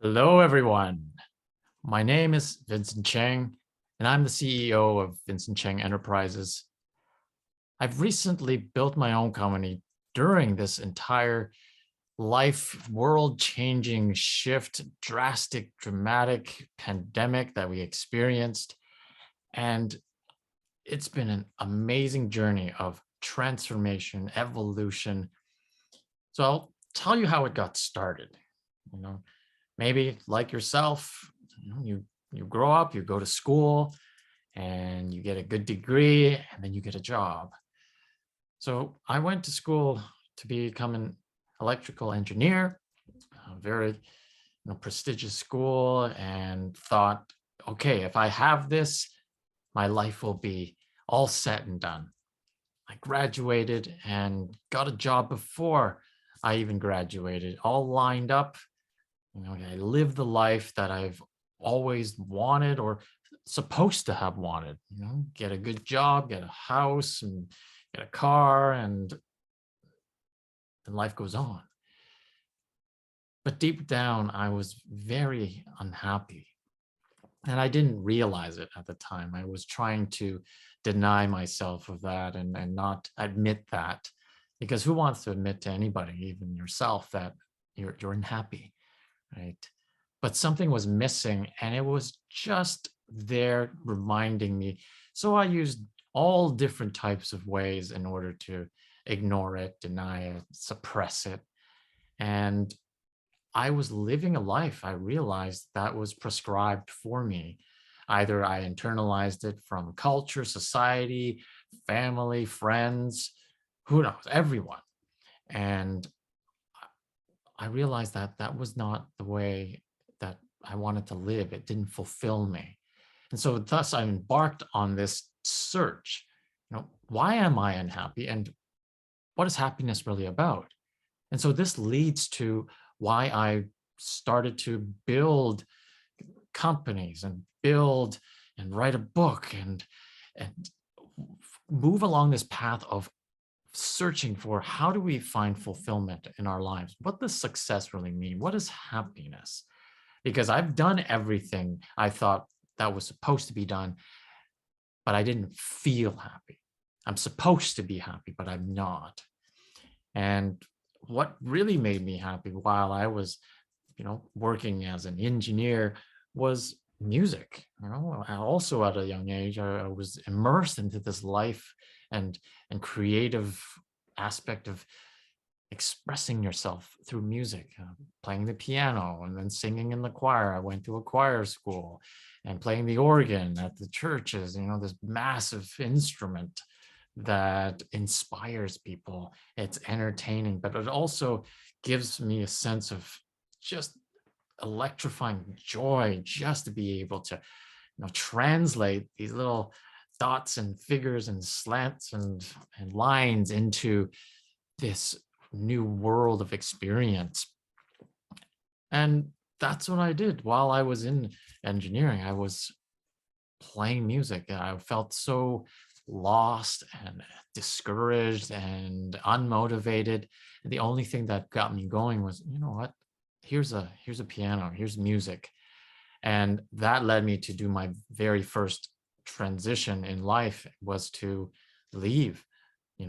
Hello, everyone. My name is Vincent Cheng, and I'm the CEO of Vincent Cheng Enterprises. I've recently built my own company during this entire life, world-changing shift, drastic, dramatic pandemic that we experienced. And it's been an amazing journey of transformation, evolution. So I'll tell you how it got started. You know, maybe like yourself, you grow up, you go to school, and you get a good degree, and then you get a job. So I went to school to become an electrical engineer, a very prestigious school, and thought, okay, if I have this, my life will be all set and done. I graduated and got a job before I even graduated, all lined up. I live the life that I've always wanted or supposed to have wanted, get a good job, get a house and get a car, and then life goes on. But deep down, I was very unhappy. And I didn't realize it at the time. I was trying to deny myself of that and not admit that. Because who wants to admit to anybody, even yourself, that you're unhappy? Right? But something was missing, and it was just there reminding me. So I used all different types of ways in order to ignore it, deny it, suppress it. And I was living a life I realized that was prescribed for me. Either I internalized it from culture, society, family, friends, who knows, everyone. And I realized that that was not the way that I wanted to live. It didn't fulfill me. And so thus I embarked on this search. Why am I unhappy? And what is happiness really about? And so this leads to why I started to build companies and build and write a book and move along this path of searching for how do we find fulfillment in our lives? What does success really mean? What is happiness? Because I've done everything I thought that was supposed to be done, but I didn't feel happy. I'm supposed to be happy, but I'm not. And what really made me happy while I was, working as an engineer was music. Also at a young age, I was immersed into this life and creative aspect of expressing yourself through music, playing the piano and then singing in the choir. I went to a choir school and playing the organ at the churches, this massive instrument that inspires people. It's entertaining, but it also gives me a sense of just electrifying joy just to be able to translate these little dots and figures and slants and lines into this new world of experience. And that's what I did while I was in engineering. I was playing music. I felt so lost and discouraged and unmotivated. And the only thing that got me going was, what? Here's a piano, here's music. And that led me to do my very first transition in life, was to leave,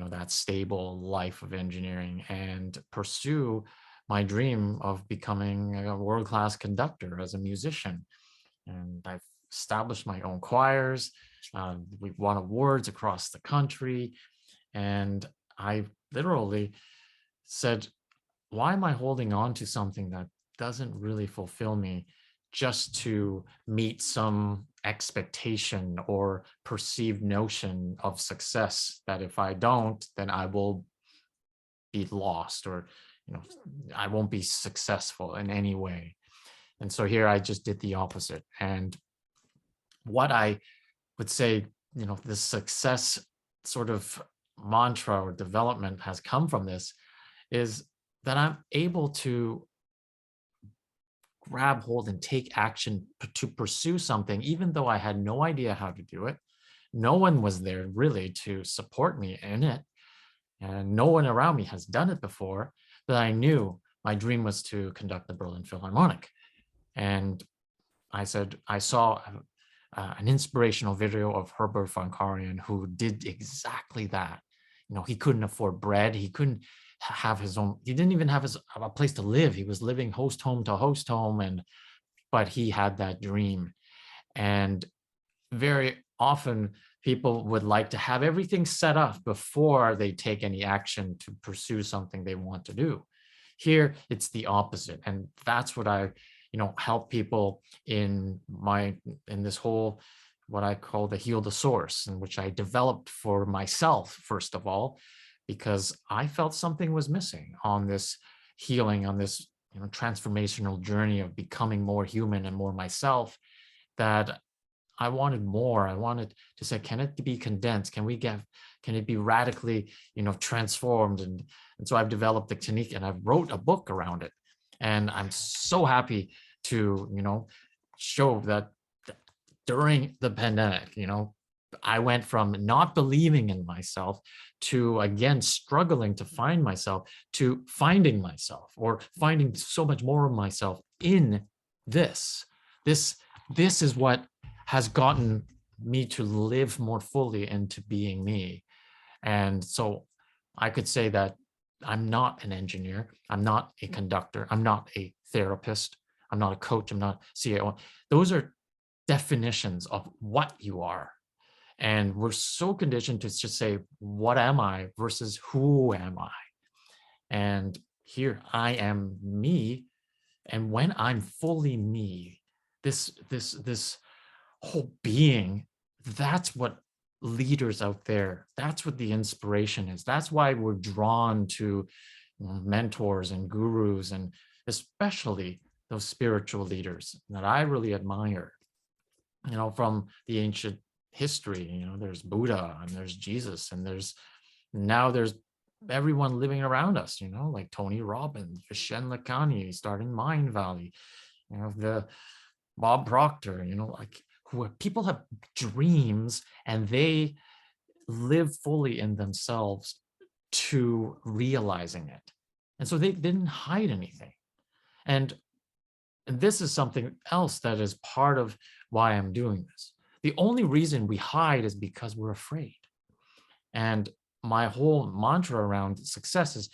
that stable life of engineering and pursue my dream of becoming a world-class conductor as a musician. And I've established my own choirs. We won awards across the country. And I literally said, why am I holding on to something that doesn't really fulfill me just to meet some expectation or perceived notion of success that if I don't, then I will be lost, or I won't be successful in any way. And so here I just did the opposite. And what I would say, the success sort of mantra or development has come from this is that I'm able to grab hold and take action to pursue something, even though I had no idea how to do it. No one was there really to support me in it. And no one around me has done it before, but I knew my dream was to conduct the Berlin Philharmonic. And I said, I saw an inspirational video of Herbert von Karajan who did exactly that. He couldn't afford bread. He couldn't have his own, he didn't even have a place to live. He was living host home to host home, but he had that dream. And very often people would like to have everything set up before they take any action to pursue something they want to do. Here, it's the opposite. And that's what I, help people in this whole, what I call the Heal the Source, in which I developed for myself, first of all, because I felt something was missing on this healing, on this, transformational journey of becoming more human and more myself, that I wanted more. I wanted to say, can it be condensed? Can it be radically, transformed? And so I've developed the technique and I've wrote a book around it. And I'm so happy to, show that during the pandemic, I went from not believing in myself to, again, struggling to find myself, to finding myself, or finding so much more of myself in this. This is what has gotten me to live more fully into being me. And so I could say that I'm not an engineer. I'm not a conductor. I'm not a therapist. I'm not a coach. I'm not CEO. Those are definitions of what you are. And we're so conditioned to just say, what am I versus who am I? And here I am me. And when I'm fully me, this whole being, that's what leaders out there, that's what the inspiration is. That's why we're drawn to mentors and gurus, and especially those spiritual leaders that I really admire, from the ancient history. There's Buddha and there's Jesus, and there's everyone living around us, like Tony Robbins, Vishen Lakhani starting Mind Valley, the Bob Proctor, like who people have dreams and they live fully in themselves to realizing it. And so they didn't hide anything. And this is something else that is part of why I'm doing this. The only reason we hide is because we're afraid. And my whole mantra around success is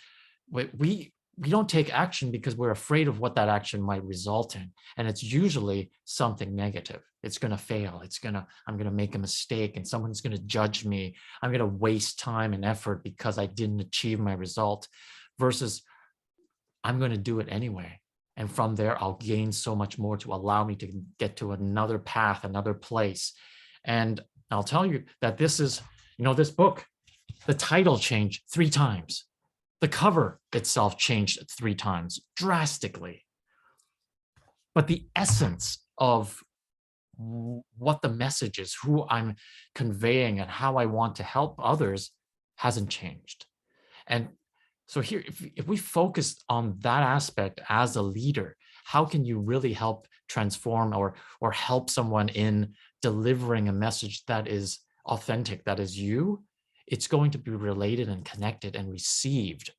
we don't take action because we're afraid of what that action might result in. And it's usually something negative. It's going to fail. I'm going to make a mistake and someone's going to judge me. I'm going to waste time and effort because I didn't achieve my result, versus I'm going to do it anyway. And from there, I'll gain so much more to allow me to get to another path, another place. And I'll tell you that this is, this book, the title changed 3 times. The cover itself changed 3 times, drastically. But the essence of what the message is, who I'm conveying, and how I want to help others hasn't changed. And so here, if we focus on that aspect as a leader, how can you really help transform or help someone in delivering a message that is authentic, that is you? It's going to be related and connected and received.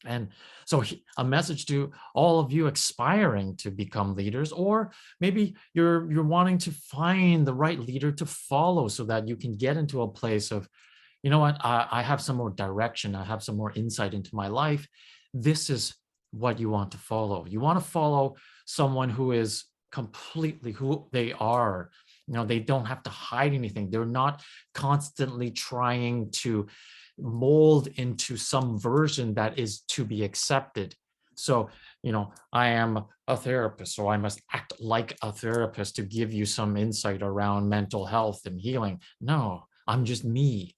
And so a message to all of you aspiring to become leaders, or maybe you're wanting to find the right leader to follow so that you can get into a place of, you know what, I have some more direction, I have some more insight into my life. This is what you want to follow. You want to follow someone who is completely who they are. They don't have to hide anything. They're not constantly trying to mold into some version that is to be accepted. So, I am a therapist, so I must act like a therapist to give you some insight around mental health and healing. No, I'm just me.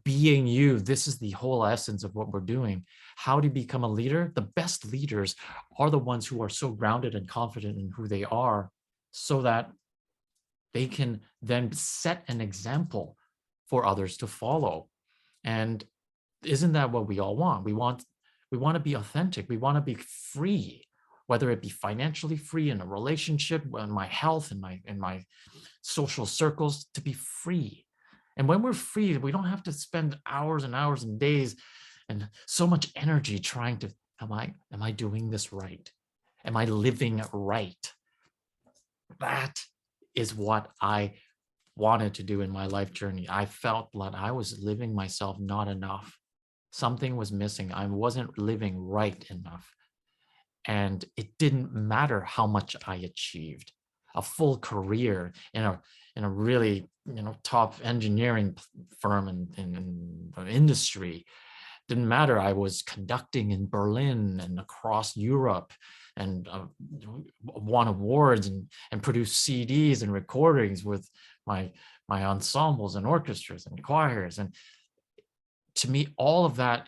Being you, this is the whole essence of what we're doing. How to become a leader? The best leaders are the ones who are so grounded and confident in who they are, so that they can then set an example for others to follow. And isn't that what we all want? We want to be authentic. We want to be free, whether it be financially free in a relationship, in my health, in my social circles, to be free. And when we're free, we don't have to spend hours and hours and days and so much energy trying to, am I doing this right? Am I living right? that is what I wanted to do in my life journey. I felt that I was living myself not enough. Something was missing. I wasn't living right enough. And it didn't matter how much I achieved. A full career in a really top engineering firm in the industry didn't matter. I was conducting in Berlin and across Europe and won awards and produced CDs and recordings with my ensembles and orchestras and choirs. And to me, all of that,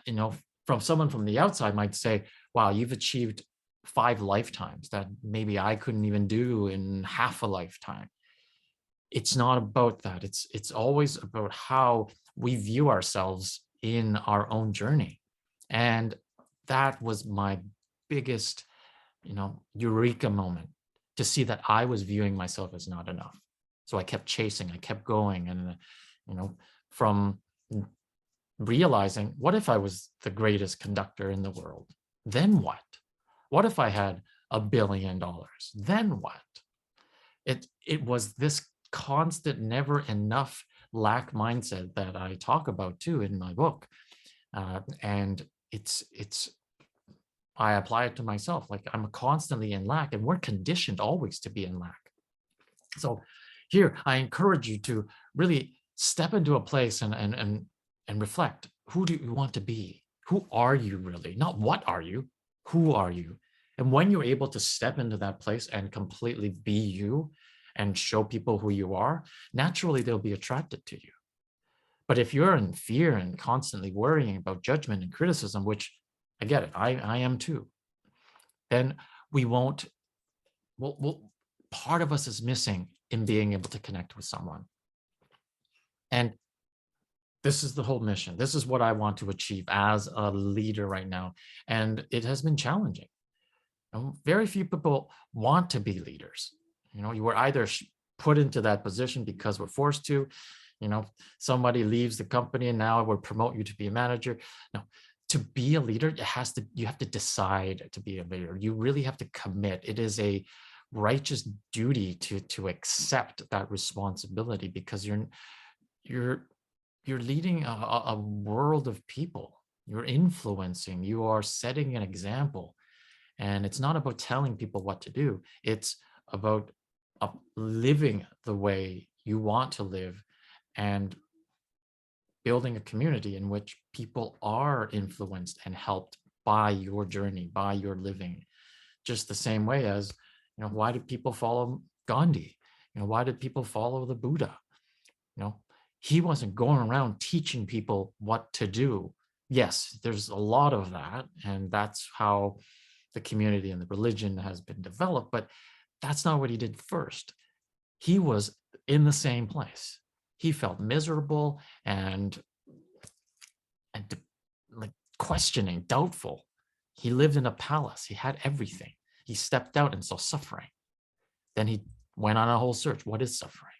from someone from the outside might say, wow, you've achieved 5 lifetimes that maybe I couldn't even do in half a lifetime. It's not about that. It's always about how we view ourselves in our own journey. And that was my biggest, eureka moment, to see that I was viewing myself as not enough. So I kept chasing, I kept going. And, from realizing, what if I was the greatest conductor in the world? Then what? What if I had $1 billion? Then what? It was this constant, never enough lack mindset that I talk about too in my book. And I apply it to myself. Like, I'm constantly in lack, and we're conditioned always to be in lack. So here, I encourage you to really step into a place and reflect. Who do you want to be? Who are you really? Not what are you, who are you? And when you're able to step into that place and completely be you and show people who you are, naturally they'll be attracted to you. But if you're in fear and constantly worrying about judgment and criticism, which I get it, I am too, then we won't, part of us is missing in being able to connect with someone. And this is the whole mission. This is what I want to achieve as a leader right now. And it has been challenging. Very few people want to be leaders. You were either put into that position because we're forced to, somebody leaves the company and now we'll promote you to be a manager. No, to be a leader, you have to decide to be a leader. You really have to commit. It is a righteous duty to accept that responsibility, because you're leading a world of people. You're influencing, you are setting an example. And it's not about telling people what to do. It's about living the way you want to live and building a community in which people are influenced and helped by your journey, by your living. Just the same way as, why do people follow Gandhi? Why did people follow the Buddha? He wasn't going around teaching people what to do. Yes, there's a lot of that, and that's how the community and the religion has been developed, but that's not what he did first. He was in the same place. He felt miserable and like questioning, doubtful. He lived in a palace. He had everything. He stepped out and saw suffering. Then he went on a whole search. What is suffering?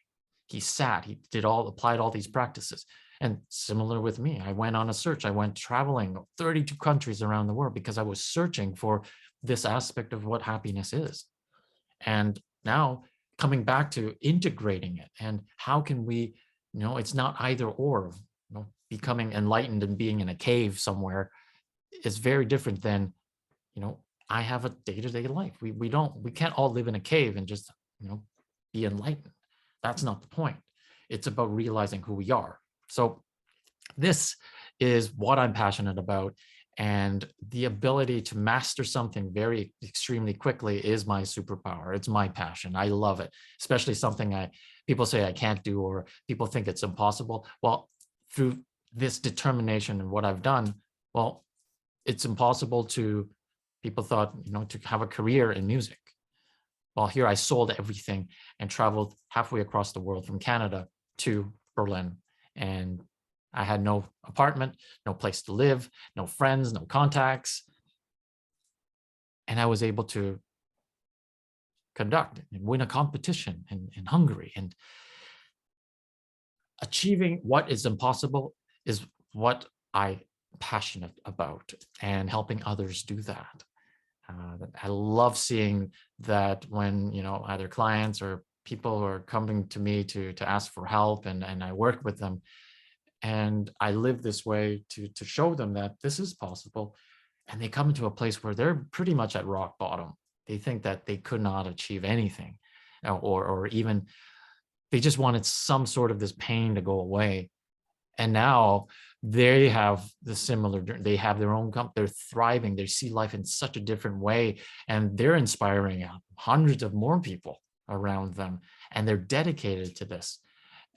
He sat, he applied all these practices. And similar with me, I went on a search. I went traveling 32 countries around the world because I was searching for this aspect of what happiness is. And now coming back to integrating it, and how can we, it's not either or, becoming enlightened and being in a cave somewhere is very different than, I have a day-to-day life. We can't all live in a cave and just, be enlightened. That's not the point. It's about realizing who we are. So this is what I'm passionate about. And the ability to master something very extremely quickly is my superpower. It's my passion. I love it, especially something people say I can't do, or people think it's impossible. Well, through this determination and what I've done, well, it's impossible people thought, to have a career in music. Well, here I sold everything and traveled halfway across the world from Canada to Berlin. And I had no apartment, no place to live, no friends, no contacts. And I was able to conduct and win a competition in Hungary. And achieving what is impossible is what I'm passionate about, and helping others do that. I love seeing that when, either clients or people are coming to me to ask for help, and I work with them, and I live this way to show them that this is possible. And they come into a place where they're pretty much at rock bottom. They think that they could not achieve anything, or even they just wanted some sort of this pain to go away. And now they have the similar, they have their own they're thriving, they see life in such a different way, and they're inspiring hundreds of more people around them, and they're dedicated to this.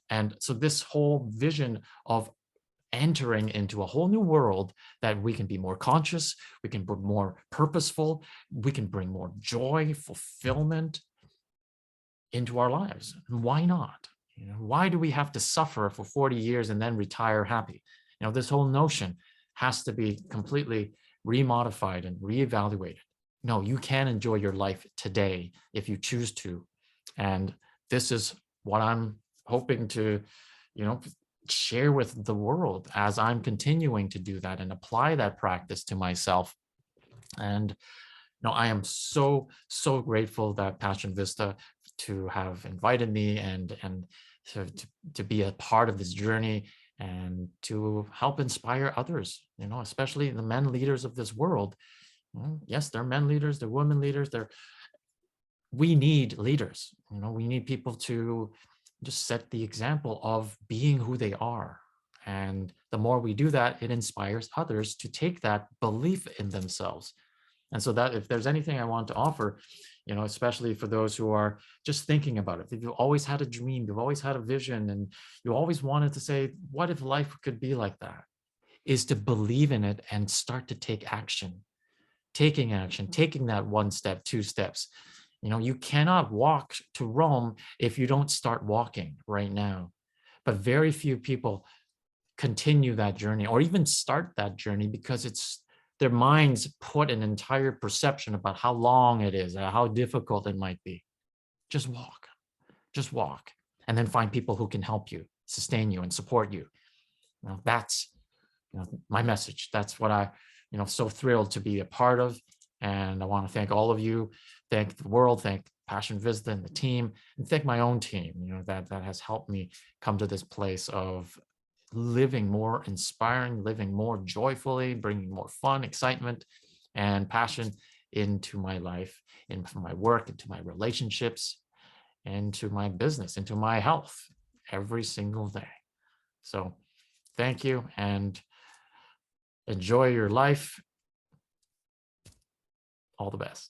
And so this whole vision of entering into a whole new world, that we can be more conscious, we can be more purposeful, we can bring more joy, fulfillment into our lives. Why not? Why do we have to suffer for 40 years and then retire happy? This whole notion has to be completely remodified and reevaluated. No, you can enjoy your life today if you choose to. And this is what I'm hoping to, share with the world as I'm continuing to do that and apply that practice to myself. And I am so, so grateful that Passion Vista to have invited me and to be a part of this journey and to help inspire others, especially the men leaders of this world. Yes, they're men leaders, they're women leaders, we need leaders. We need people to just set the example of being who they are. And the more we do that, it inspires others to take that belief in themselves. And so that if there's anything I want to offer, especially for those who are just thinking about it, if you've always had a dream, you've always had a vision, and you always wanted to say, what if life could be like that? Is to believe in it and start to take action, taking action, taking that one step, two steps. You cannot walk to Rome if you don't start walking right now. But very few people continue that journey or even start that journey because their minds put an entire perception about how long it is, how difficult it might be. Just walk, and then find people who can help you, sustain you, and support you. That's my message. That's what I, so thrilled to be a part of. And I want to thank all of you, thank the world, thank Passion Vista and the team, and thank my own team, that has helped me come to this place of living more inspiring, living more joyfully, bringing more fun, excitement, and passion into my life, into my work, into my relationships, into my business, into my health every single day. So thank you, and enjoy your life. All the best.